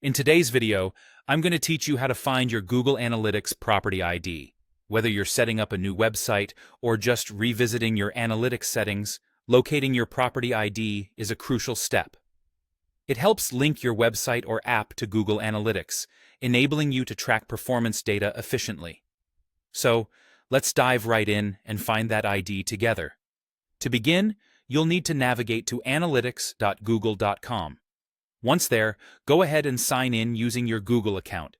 In today's video, I'm going to teach you how to find your Google Analytics property ID. Whether you're setting up a new website or just revisiting your analytics settings, locating your property ID is a crucial step. It helps link your website or app to Google Analytics, enabling you to track performance data efficiently. So, let's dive right in and find that ID together. To begin, you'll need to navigate to analytics.google.com. Once there, go ahead and sign in using your Google account.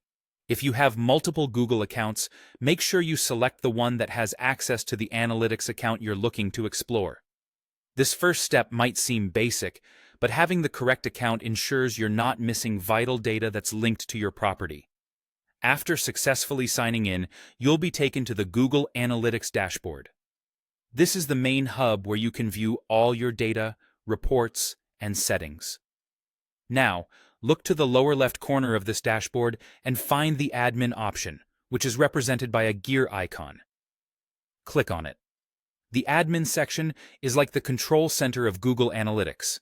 If you have multiple Google accounts, make sure you select the one that has access to the analytics account you're looking to explore. This first step might seem basic, but having the correct account ensures you're not missing vital data that's linked to your property. After successfully signing in, you'll be taken to the Google Analytics dashboard. This is the main hub where you can view all your data, reports, and settings. Now, look to the lower left corner of this dashboard and find the Admin option, which is represented by a gear icon. Click on it. The Admin section is like the control center of Google Analytics.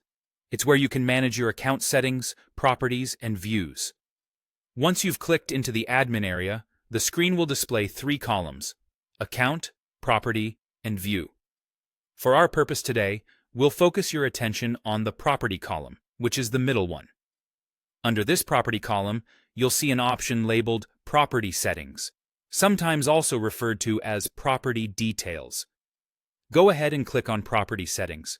It's where you can manage your account settings, properties, and views. Once you've clicked into the Admin area, the screen will display three columns: Account, Property, and View. For our purpose today, we'll focus your attention on the Property column, which is the middle one. Under this property column, you'll see an option labeled Property Settings, sometimes also referred to as Property Details. Go ahead and click on Property Settings.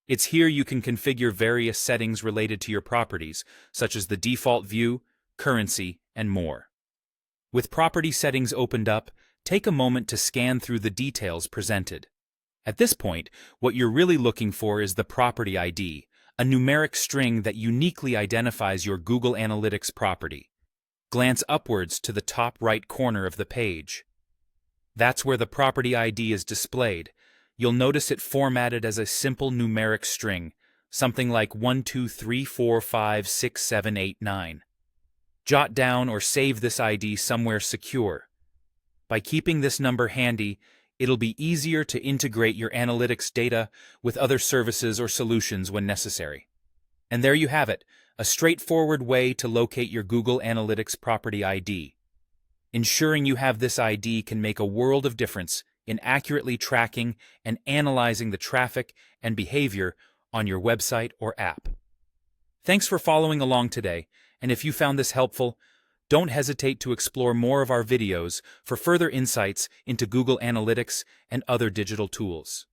It's here you can configure various settings related to your properties, such as the default view, currency, and more. With Property Settings opened up, take a moment to scan through the details presented. At this point, what you're really looking for is the Property ID, a numeric string that uniquely identifies your Google Analytics property. Glance upwards to the top right corner of the page. That's where the property ID is displayed. You'll notice it formatted as a simple numeric string, something like 123456789. Jot down or save this ID somewhere secure. By keeping this number handy, it'll be easier to integrate your analytics data with other services or solutions when necessary. And there you have it, a straightforward way to locate your Google Analytics property ID. Ensuring you have this ID can make a world of difference in accurately tracking and analyzing the traffic and behavior on your website or app. Thanks for following along today, and if you found this helpful, don't hesitate to explore more of our videos for further insights into Google Analytics and other digital tools.